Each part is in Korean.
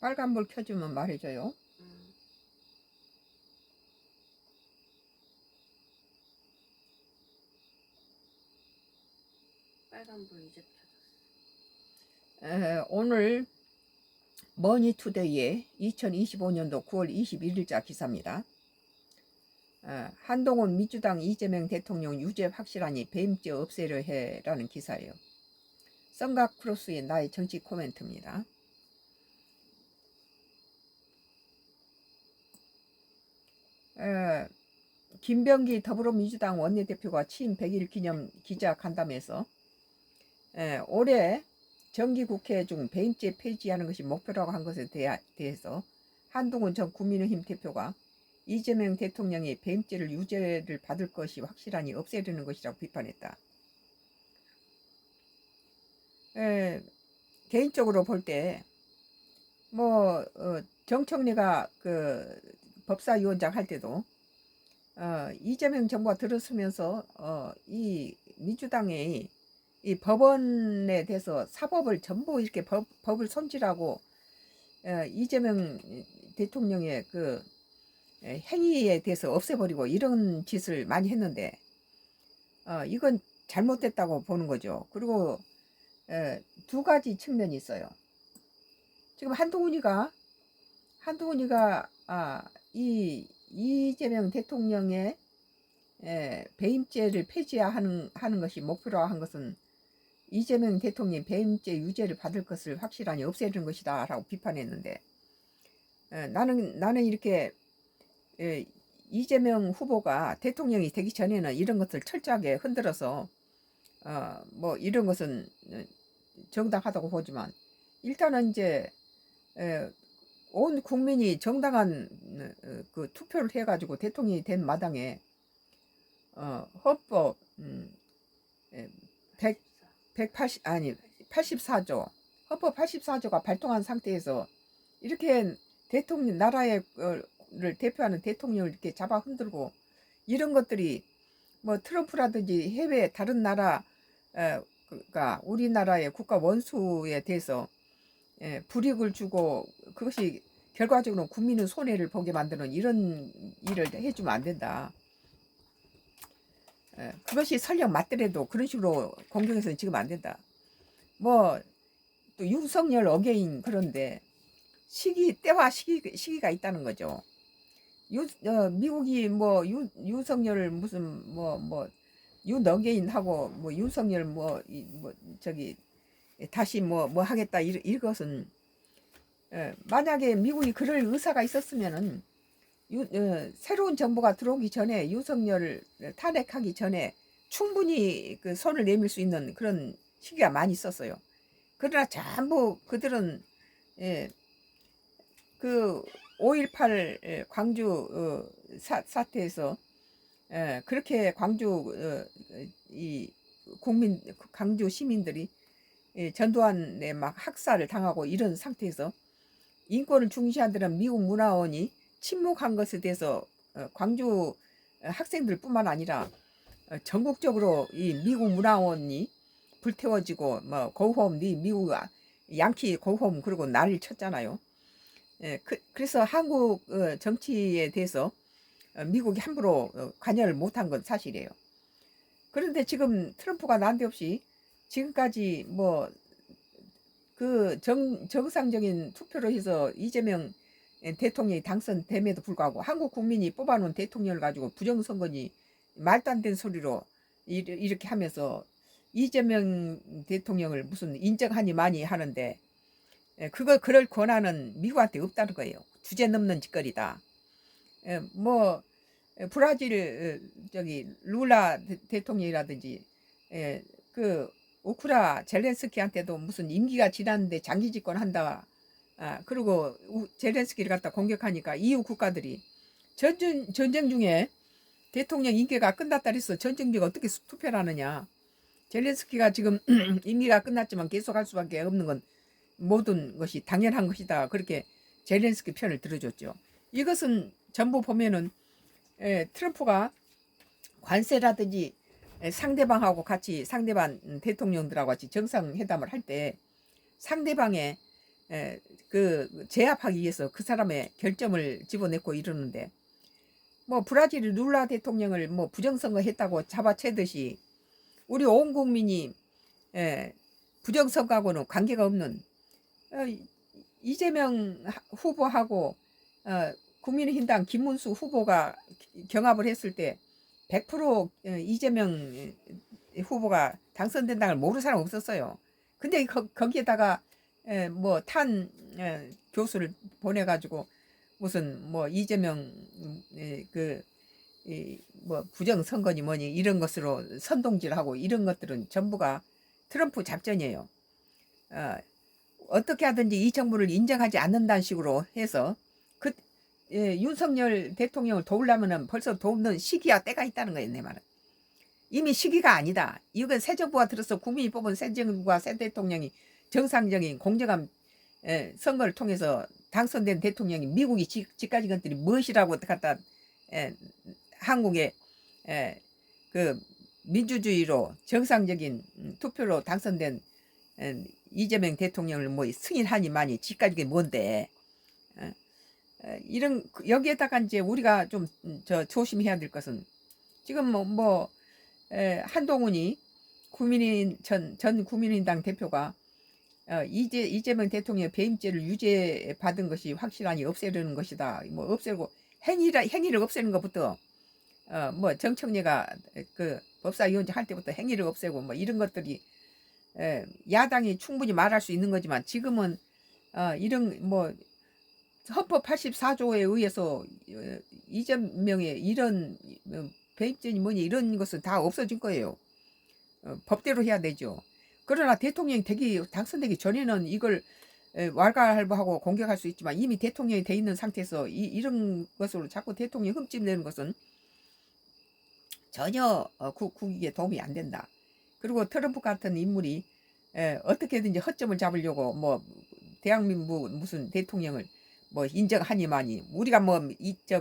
빨간불 켜주면 말해줘요. 빨간불 이제 켜졌어. 오늘 머니투데이의 2025년도 9월 21일자 기사입니다. 한동훈 민주당 이재명 대통령 유죄 확실하니 배임죄 없애려 해라는 기사예요. 썬가크로스의 나의 정치 코멘트입니다. 김병기 더불어민주당 원내대표가 취임 100일 기념 기자 간담회에서 올해 정기국회 중 배임죄 폐지하는 것이 목표라고 한 것에 대해서 한동훈 전 국민의힘 대표가 이재명 대통령이 배임죄를 유죄를 받을 것이 확실하니 없애려는 것이라고 비판했다. 개인적으로 볼 때 정청래가 그 법사위원장 할 때도 이재명 정부가 들어서면서 이 민주당의 이 법원에 대해서 사법을 전부 이렇게 법을 손질하고 이재명 대통령의 그 행위에 대해서 없애버리고 이런 짓을 많이 했는데 이건 잘못됐다고 보는 거죠. 그리고 두 가지 측면이 있어요. 지금 한동훈이가 이 이재명 대통령의 배임죄를 폐지하는 것이 목표로 한 것은 이재명 대통령이 배임죄 유죄를 받을 것을 확실하니 없애는 것이다 라고 비판했는데 나는 이렇게 이재명 후보가 대통령이 되기 전에는 이런 것을 철저하게 흔들어서 이런 것은 정당하다고 보지만 일단은 이제 온 국민이 정당한 그 투표를 해가지고 대통령이 된 마당에 헌법 84조 헌법 84조가 발동한 상태에서 이렇게 대통령 나라를 대표하는 대통령을 이렇게 잡아 흔들고 이런 것들이 뭐 트럼프라든지 해외 다른 나라 가 우리나라의 국가 원수에 대해서 불이익을 주고 그것이 결과적으로 국민은 손해를 보게 만드는 이런 일을 해주면 안 된다. 그것이 설령 맞더라도 그런 식으로 공격해서는 지금 안 된다. 또 윤석열 어게인 그런데 때와 시기가 있다는 거죠. 미국이 윤석열을 무슨 윤어게인 하고 윤석열 다시 하겠다 이것은 만약에 미국이 그럴 의사가 있었으면은 새로운 정부가 들어오기 전에 윤석열을 탄핵하기 전에 충분히 그 손을 내밀 수 있는 그런 시기가 많이 있었어요. 그러나 전부 그들은 그 5.18 광주 사태에서 그렇게 광주 시민들이 전두환에 막 학살을 당하고 이런 상태에서 인권을 중시하는 미국 문화원이 침묵한 것에 대해서 광주 학생들뿐만 아니라 전국적으로 이 미국 문화원이 불태워지고 고홈 미국 양키 고홈 그리고 난리를 쳤잖아요. 그래서 한국 정치에 대해서 미국이 함부로 관여를 못한 건 사실이에요. 그런데 지금 트럼프가 난데없이 지금까지 그 정상적인 투표로 해서 이재명 대통령이 당선됨에도 불구하고 한국 국민이 뽑아놓은 대통령을 가지고 부정선거니 말도 안 되는 소리로 이렇게 하면서 이재명 대통령을 무슨 인정하니 많이 하는데 그럴 권한은 미국한테 없다는 거예요. 주제 넘는 짓거리다. 브라질 룰라 대통령이라든지 그 우크라 젤렌스키한테도 무슨 임기가 지났는데 장기 집권한다. 그리고 젤렌스키를 갖다 공격하니까 EU 국가들이 전쟁 중에 대통령 임기가 끝났다 그래서 전쟁 중에 어떻게 투표를 하느냐. 젤렌스키가 지금 임기가 끝났지만 계속할 수밖에 없는 건 모든 것이 당연한 것이다. 그렇게 젤렌스키 편을 들어줬죠. 이것은 전부 보면은 트럼프가 관세라든지 상대방하고 같이 상대방 대통령들하고 같이 정상회담을 할 때 상대방의 그 제압하기 위해서 그 사람의 결점을 집어냈고 이러는데, 뭐 브라질 룰라 대통령을 뭐 부정선거했다고 잡아채듯이 우리 온 국민이 부정선거하고는 관계가 없는 이재명 후보하고 국민의힘당 김문수 후보가 경합을 했을 때 100% 이재명 후보가 당선된다는 걸 모르는 사람 없었어요. 근데 거기에다가 뭐 탄 교수를 보내가지고 무슨 뭐 이재명 뭐 부정선거니 뭐니 이런 것으로 선동질하고 이런 것들은 전부가 트럼프 작전이에요. 어떻게 하든지 이 정부를 인정하지 않는다는 식으로 해서 윤석열 대통령을 도우려면은 벌써 돕는 시기와 때가 있다는 거예요, 내 말은. 이미 시기가 아니다. 이건 새 정부가 들어서 국민이 뽑은 새 정부와 새 대통령이 정상적인 공정한 선거를 통해서 당선된 대통령이 미국이 지까지 것들이 무엇이라고 갖다 한국의 그 민주주의로 정상적인 투표로 당선된 이재명 대통령을 뭐 승인하니 많이 지까지 게 뭔데 이런 여기에다가 이제 우리가 좀 조심해야 될 것은 지금 한동훈이 전 국민의당 대표가 이재명 대통령의 배임죄를 유죄받은 것이 확실하니 없애려는 것이다. 뭐 없애고 행위를 없애는 것부터 뭐 정청래가 그 법사위원장 할 때부터 행위를 없애고 뭐 이런 것들이 야당이 충분히 말할 수 있는 거지만 지금은 이런 뭐 헌법 84조에 의해서 이재명의 이런 배임죄니 뭐니 이런 것은 다 없어질 거예요. 법대로 해야 되죠. 그러나 대통령이 당선되기 전에는 이걸 왈가왈부하고 공격할 수 있지만 이미 대통령이 돼 있는 상태에서 이런 것으로 자꾸 대통령이 흠집내는 것은 전혀 국익에 도움이 안 된다. 그리고 트럼프 같은 인물이 어떻게든지 허점을 잡으려고 뭐 대한민국 무슨 대통령을 뭐 인정하니만이 우리가 뭐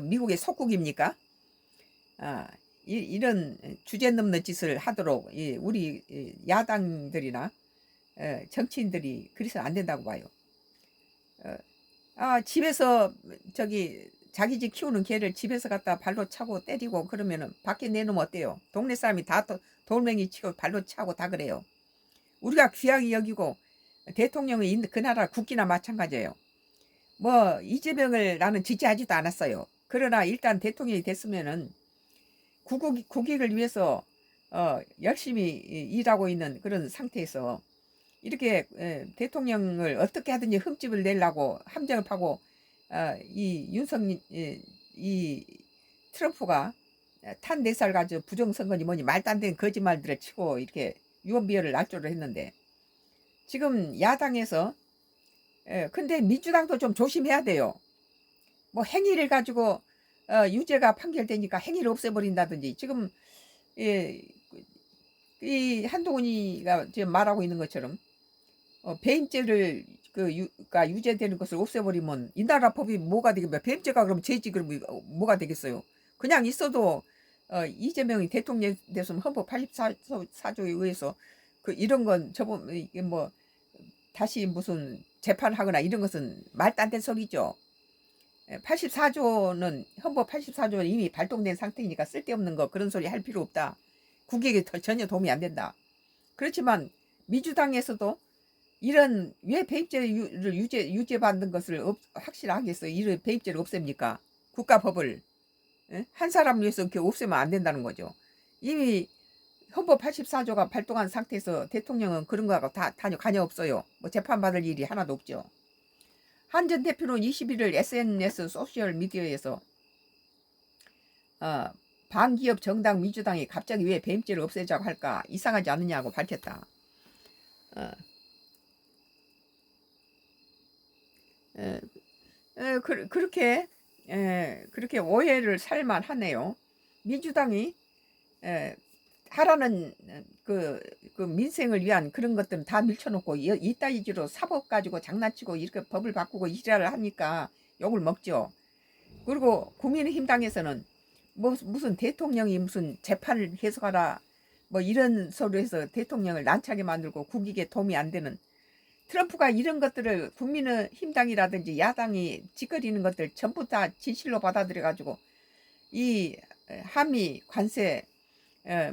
미국의 속국입니까? 이런 주제넘는 짓을 하도록 우리 야당들이나 정치인들이 그래서 안 된다고 봐요. 집에서 자기 집 키우는 개를 집에서 갖다 발로 차고 때리고 그러면은 밖에 내놓으면 어때요? 동네 사람이 다 돌멩이 치고 발로 차고 다 그래요. 우리가 귀하게 여기고 대통령이 그 나라 국기나 마찬가지예요. 뭐 이재명을 나는 지지하지도 않았어요. 그러나 일단 대통령이 됐으면은 국익을 위해서 열심히 일하고 있는 그런 상태에서 이렇게 대통령을 어떻게 하든지 흠집을 내려고 함정을 파고 이 트럼프가 탄 4살 가지고 부정선거니 뭐니 말도 안 되는 거짓말들을 치고 이렇게 유언비어를 날조를 했는데 지금 야당에서 근데 민주당도 좀 조심해야 돼요. 뭐 행위를 가지고 유죄가 판결되니까 행위를 없애버린다든지 지금 이 한동훈이가 지금 말하고 있는 것처럼 배임죄를 가 유죄되는 것을 없애버리면 이 나라 법이 뭐가 되겠어요? 배임죄가 그럼 죄지 그럼 뭐가 되겠어요? 그냥 있어도 이재명이 대통령 됐으면 헌법 84조에 의해서 이런 건 저번 이게 뭐 다시 무슨 재판하거나 이런 것은 말도 안 되는 소리죠. 84조는 헌법 84조는 이미 발동된 상태이니까 쓸데없는 거 그런 소리 할 필요 없다. 국익에 전혀 도움이 안 된다. 그렇지만 민주당에서도 이런 왜 배임죄를 유죄받는 것을 확실하겠어요? 이런 배임죄를 없앱니까? 국가법을 한 사람을 위해서 이렇게 없애면 안 된다는 거죠. 이미 헌법 84조가 발동한 상태에서 대통령은 그런 거하고 다 관여 없어요. 뭐 재판받을 일이 하나도 없죠. 한 전 대표는 21일 SNS 소셜 미디어에서 반기업 정당 민주당이 갑자기 왜 배임죄를 없애자고 할까 이상하지 않느냐고 밝혔다. 그렇게 오해를 살만 하네요. 민주당이 하라는 그 민생을 위한 그런 것들은 다 밀쳐놓고 이따위지로 사법 가지고 장난치고 이렇게 법을 바꾸고 이지랄을 하니까 욕을 먹죠. 그리고 국민의힘당에서는 무슨 대통령이 무슨 재판을 해석하라 뭐 이런 소리로 해서 대통령을 난처하게 만들고 국익에 도움이 안 되는 트럼프가 이런 것들을 국민의힘당이라든지 야당이 짓거리는 것들 전부 다 진실로 받아들여 가지고 이 한미 관세,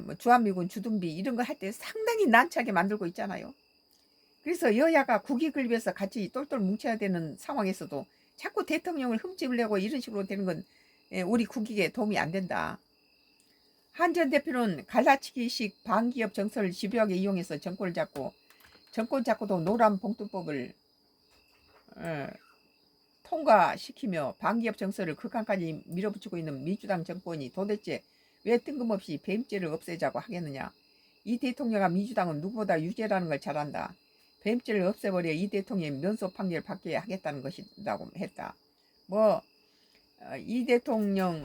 뭐 주한미군 주둔비 이런 거 할 때 상당히 난처하게 만들고 있잖아요. 그래서 여야가 국익을 위해서 같이 똘똘 뭉쳐야 되는 상황에서도 자꾸 대통령을 흠집을 내고 이런 식으로 되는 건 우리 국익에 도움이 안 된다. 한 전 대표는 갈라치기식 반기업 정서를 집요하게 이용해서 정권 잡고도 노란 봉투법을 통과시키며 반기업 정서를 극한까지 밀어붙이고 있는 민주당 정권이 도대체 왜 뜬금없이 배임죄를 없애자고 하겠느냐. 이 대통령과 민주당은 누구보다 유죄라는 걸 잘 안다. 배임죄를 없애버려 이 대통령이 면소 판결을 받게 하겠다는 것이라고 했다. 이 대통령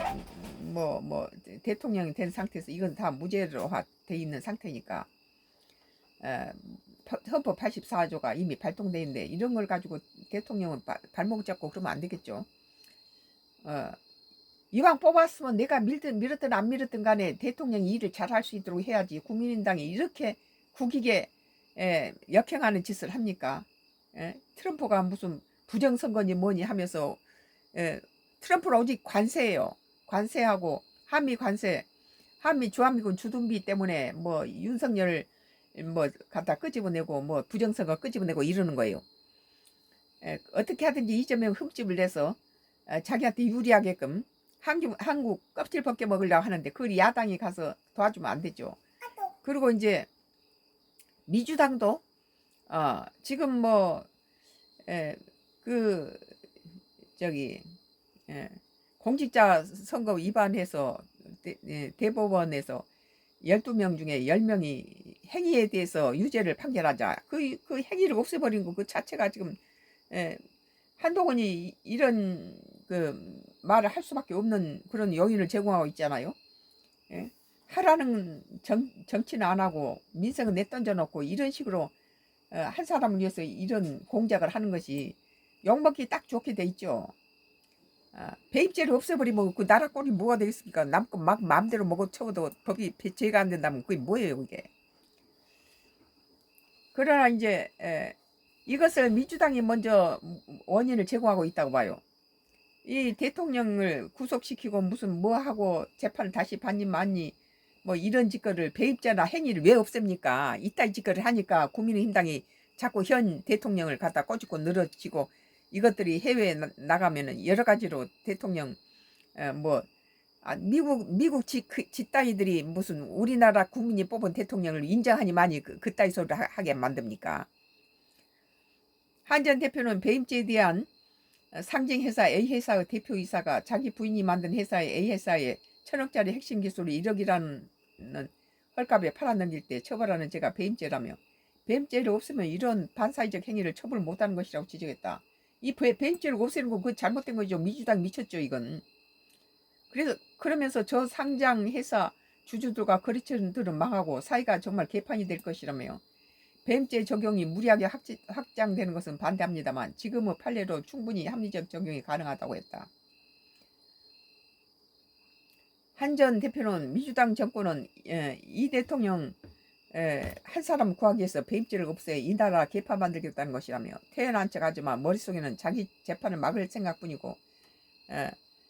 대통령이 된 상태에서 이건 다 무죄로화 돼 있는 상태니까 헌법 84조가 이미 발동돼 있는데 이런 걸 가지고 대통령은 발목 잡고 그러면 안 되겠죠. 이왕 뽑았으면 내가 밀었든 안 밀었든 간에 대통령이 일을 잘 할 수 있도록 해야지. 국민의당이 이렇게 국익에 역행하는 짓을 합니까? 트럼프가 무슨 부정선거니 뭐니 하면서 트럼프는 오직 관세예요. 관세하고 한미 관세, 한미 주한미군 주둔비 때문에 뭐 윤석열 갖다 끄집어내고 뭐 부정선거 끄집어내고 이러는 거예요. 어떻게 하든지 이재명 흠집을 내서 자기한테 유리하게끔 한국 껍질 벗겨 먹으려고 하는데 그걸 야당이 가서 도와주면 안 되죠. 그리고 이제 민주당도 지금 공직자 선거 위반해서 대법원에서 12명 중에 10명이 행위에 대해서 유죄를 판결하자. 그 행위를 없애버린 거 그 자체가 지금 한동훈이 이런 그 말을 할 수밖에 없는 그런 요인을 제공하고 있잖아요. 하라는 정치는 안 하고 민생은 내던져 놓고 이런 식으로 한 사람을 위해서 이런 공작을 하는 것이 욕먹기 딱 좋게 돼 있죠. 배입죄를 없애버리면 그 나라 꼴이 뭐가 되겠습니까? 남거 막 마음대로 먹어쳐도 법이 제가 안 된다면 그게 뭐예요 그게. 그러나 이제 이것을 민주당이 먼저 원인을 제공하고 있다고 봐요. 이 대통령을 구속시키고 무슨 하고 재판을 다시 받니 마니 뭐 이런 짓거리를 배입죄나 행위를 왜 없앱니까? 이따위 짓거리를 하니까 국민의힘당이 자꾸 현 대통령을 갖다 꼬집고 늘어지고 이것들이 해외에 나가면은 여러 가지로 대통령 미국 짓따위들이 무슨 우리나라 국민이 뽑은 대통령을 인정하니 많이 그따위 소리를 하게 만듭니까? 한 전 대표는 배임죄에 대한 상징회사 A회사의 대표이사가 자기 부인이 만든 회사의 A회사에 1,000억짜리 핵심 기술을 1억이라는 헐값에 팔아넘길 때 처벌하는 죄가 배임죄라며 배임죄를 없으면 이런 반사회적 행위를 처벌 못하는 것이라고 지적했다. 이 배임죄를 없애는 건 그 잘못된 거죠. 민주당 미쳤죠 이건. 그러면서 저 상장 회사 주주들과 거래처들은 망하고 사회가 정말 개판이 될 것이라며 배임죄 적용이 무리하게 확장되는 것은 반대합니다만 지금의 판례로 충분히 합리적 적용이 가능하다고 했다. 한 전 대표는 민주당 정권은 이 대통령 한 사람 구하기 위해서 배임죄를 없애 이 나라 개판 만들겠다는 것이라며 태어난 척 하지만 머릿속에는 자기 재판을 막을 생각뿐이고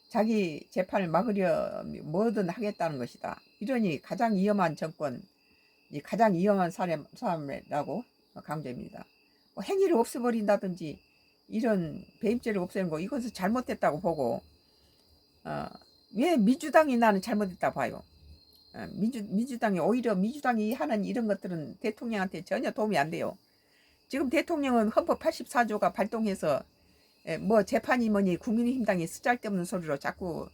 자기 재판을 막으려 뭐든 하겠다는 것이다. 이러니 가장 위험한 정권, 가장 위험한 사람이라고 강조합니다. 행위를 없애버린다든지 이런 배임죄를 없애는 거 이것은 잘못됐다고 보고 왜 민주당이 나는 잘못했다 봐요. 민주당이 오히려 민주당이 하는 이런 것들은 대통령한테 전혀 도움이 안 돼요. 지금 대통령은 헌법 84조가 발동해서 재판이 뭐니 국민의힘당이 쓰잘데없는 소리로 자꾸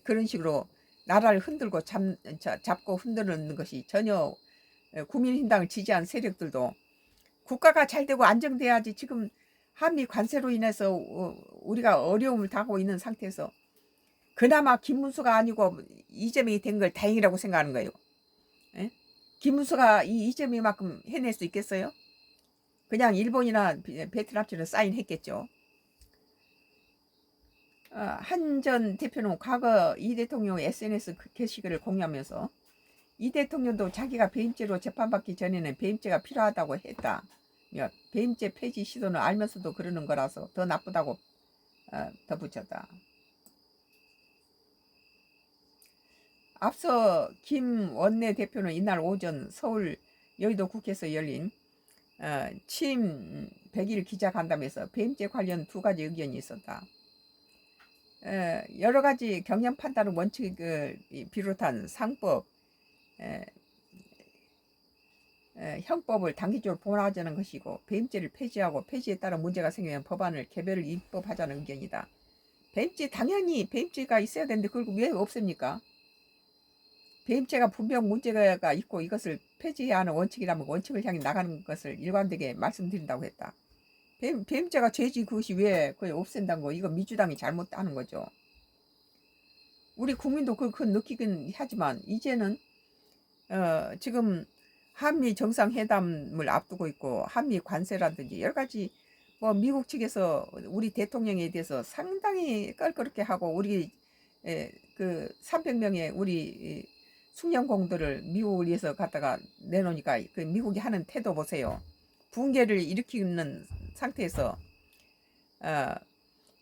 그런 식으로 나라를 흔들고 잡고 흔드는 것이 전혀 국민의힘당을 지지한 세력들도 국가가 잘 되고 안정돼야지 지금 한미 관세로 인해서 우리가 어려움을 당하고 있는 상태에서 그나마 김문수가 아니고 이재명이 된 걸 다행이라고 생각하는 거예요. 김문수가 이재명만큼 해낼 수 있겠어요? 그냥 일본이나 베트남처럼 사인했겠죠. 한 전 대표는 과거 이 대통령의 SNS 게시글을 공유하면서 이 대통령도 자기가 배임죄로 재판받기 전에는 배임죄가 필요하다고 했다. 배임죄 폐지 시도는 알면서도 그러는 거라서 더 나쁘다고 덧붙였다. 앞서 김 원내대표는 이날 오전 서울 여의도 국회에서 열린 취임 100일 기자간담회에서 배임죄 관련 2가지 의견이 있었다. 여러 가지 경영 판단 원칙을 비롯한 상법, 형법을 단기적으로 본화하자는 것이고, 배임죄를 폐지하고 폐지에 따라 문제가 생기면 법안을 개별 입법하자는 의견이다. 배임죄, 당연히 배임죄가 있어야 되는데 그걸 왜 없습니까? 배임죄가 분명 문제가 있고 이것을 폐지해야 하는 원칙이라면 원칙을 향해 나가는 것을 일관되게 말씀드린다고 했다. 배임죄가 죄지 그것이 왜 그걸 없앤다는 거, 이거 민주당이 잘못하는 거죠. 우리 국민도 그거 느끼긴 하지만 이제는 지금 한미 정상회담을 앞두고 있고 한미 관세라든지 여러 가지 뭐 미국 측에서 우리 대통령에 대해서 상당히 껄끄럽게 하고 우리 그 300명의 우리 숙련공들을 미국을 위해서 갖다가 내놓으니까 그 미국이 하는 태도 보세요. 붕괴를 일으키는 상태에서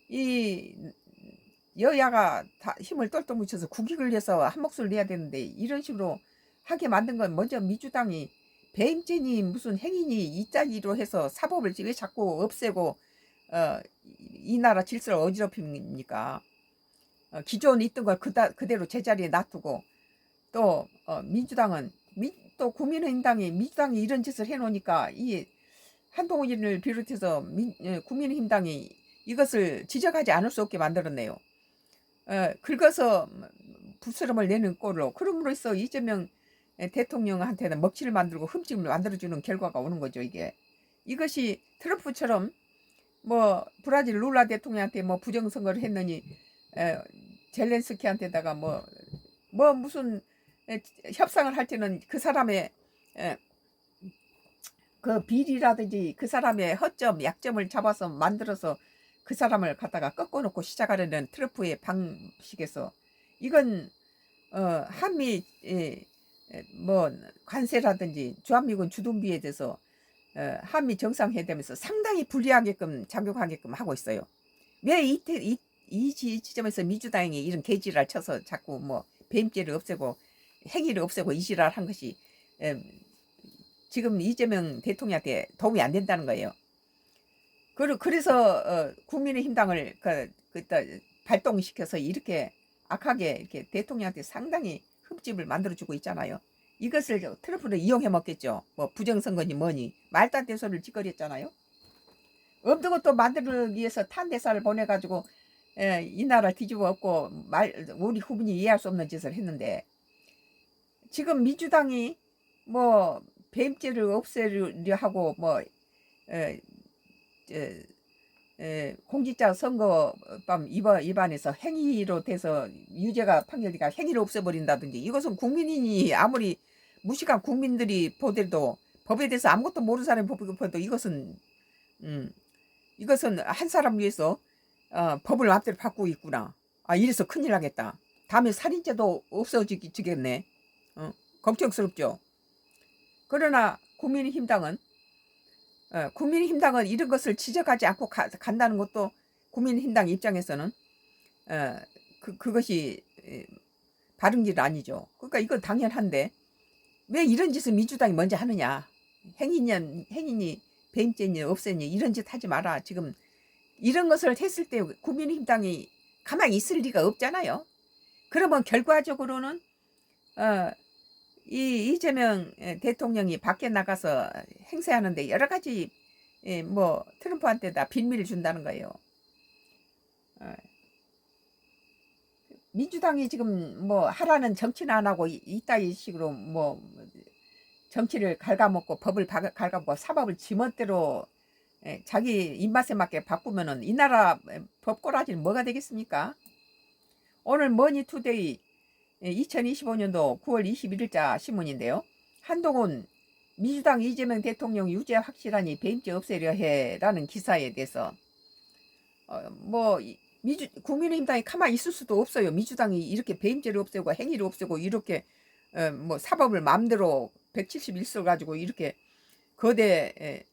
이 여야가 다 힘을 똘똘 뭉쳐서 국익을 위해서 한 목소리를 내야 되는데 이런 식으로 하게 만든 건 먼저 민주당이 배임죄니 무슨 행위니 이따위로 해서 사법을 왜 자꾸 없애고 이 나라 질서를 어지럽힙니까? 기존 있던 걸 그대로 제자리에 놔두고 또 민주당은 또 국민의힘당이 민주당이 이런 짓을 해놓으니까 이 한동훈을 비롯해서 국민의힘당이 이것을 지적하지 않을 수 없게 만들었네요. 긁어서 부스럼을 내는 꼴로 그럼으로써 이재명 대통령한테는 먹칠을 만들고 흠집을 만들어주는 결과가 오는 거죠. 이것이 트럼프처럼 뭐 브라질 룰라 대통령한테 뭐 부정선거를 했느니 젤렌스키한테다가 뭐 무슨 협상을 할 때는 그 사람의 그 비리라든지 그 사람의 허점 약점을 잡아서 만들어서 그 사람을 갖다가 꺾어놓고 시작하려는 트럼프의 방식에서 이건 한미 뭐 관세라든지 주한미군 주둔비에 대해서 한미 정상회담에서 상당히 불리하게끔 작용하게끔 하고 있어요. 왜 이 지점에서 민주당이 이런 개지랄 쳐서 자꾸 뭐 배임죄를 없애고 행위를 없애고 이지랄 한 것이 지금 이재명 대통령한테 도움이 안 된다는 거예요. 그래서 국민의힘당을 발동시켜서 이렇게 악하게 이렇게 대통령한테 상당히 흠집을 만들어주고 있잖아요. 이것을 트럼프를 이용해 먹겠죠. 뭐 부정선거니 뭐니 말도 안 되는 소리를 짓거렸잖아요. 없는 것도 만들기 위해서 탄대사를 보내가지고 이 나라 뒤집어 엎고 우리 국민이 이해할 수 없는 짓을 했는데 지금 민주당이 뭐 배임죄를 없애려 하고 뭐 공직자 선거법 위반해서 행위로 돼서 유죄가 판결이가 행위를 없애버린다든지 이것은 국민이 아무리 무식한 국민들이 보더라도 법에 대해서 아무것도 모르는 사람이 보더라도 이것은 한 사람 위해서 법을 마음대로 바꾸고 있구나. 이래서 큰일 나겠다. 다음에 살인죄도 없어지겠네. 걱정스럽죠. 그러나 국민의힘당은 이런 것을 지적하지 않고 간다는 것도 국민의힘당 입장에서는 그것이 바른 길 아니죠. 그러니까 이건 당연한데 왜 이런 짓을 민주당이 먼저 하느냐. 행위니 배임죄니 없애니 이런 짓 하지 마라. 지금 이런 것을 했을 때 국민의힘당이 가만히 있을 리가 없잖아요. 그러면 결과적으로는 이재명 대통령이 밖에 나가서 행세하는데 여러 가지 뭐 트럼프한테 다 빈미를 준다는 거예요. 민주당이 지금 뭐 하라는 정치는 안 하고 이따위 식으로 뭐 정치를 갉아먹고 법을 갉아먹고 사법을 지멋대로 자기 입맛에 맞게 바꾸면은 이 나라 법꼬라지는 뭐가 되겠습니까? 오늘 머니투데이 2025년도 9월 21일자 신문인데요. 한동훈 민주당 이재명 대통령 유죄 확실하니 배임죄 없애려 해라는 기사에 대해서 뭐 국민의힘당이 가만히 있을 수도 없어요. 민주당이 이렇게 배임죄를 없애고 행위를 없애고 이렇게 뭐 사법을 마음대로 171석 가지고 이렇게 거대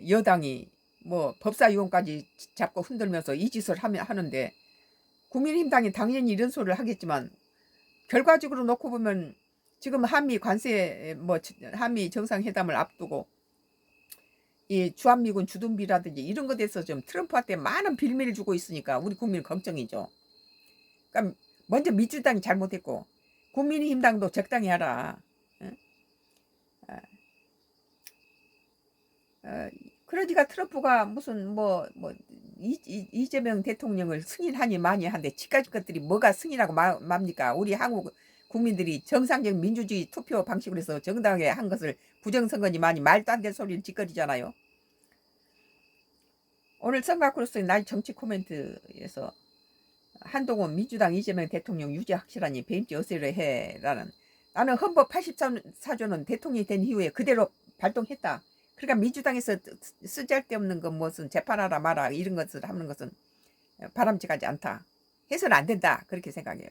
여당이 뭐 법사위원까지 잡고 흔들면서 이 짓을 하는데 국민의힘당이 당연히 이런 소리를 하겠지만 결과적으로 놓고 보면 지금 한미 관세 뭐 한미 정상회담을 앞두고 이 주한미군 주둔비라든지 이런 것에 대해서 좀 트럼프한테 많은 빌미를 주고 있으니까 우리 국민 걱정이죠. 그러니까 먼저 민주당이 잘못했고 국민의힘당도 적당히 하라. 그러니까 트럼프가 무슨 이재명 대통령을 승인하니 많이 한데 지금까지 것들이 뭐가 승인하고 맙니까? 우리 한국 국민들이 정상적 민주주의 투표 방식으로 해서 정당하게 한 것을 부정선거니 많이 말도 안 되는 소리를 짓거리잖아요. 오늘 선거크로스의 날 정치 코멘트에서 한동훈 민주당 이재명 대통령 유죄 확실하니 배임죄 없애려 해라는, 나는 헌법 84조는 대통령이 된 이후에 그대로 발동했다. 그러니까 민주당에서 쓰잘데없는 거 무슨 재판하라 마라 이런 것을 하는 것은 바람직하지 않다. 해서는 안 된다. 그렇게 생각해요.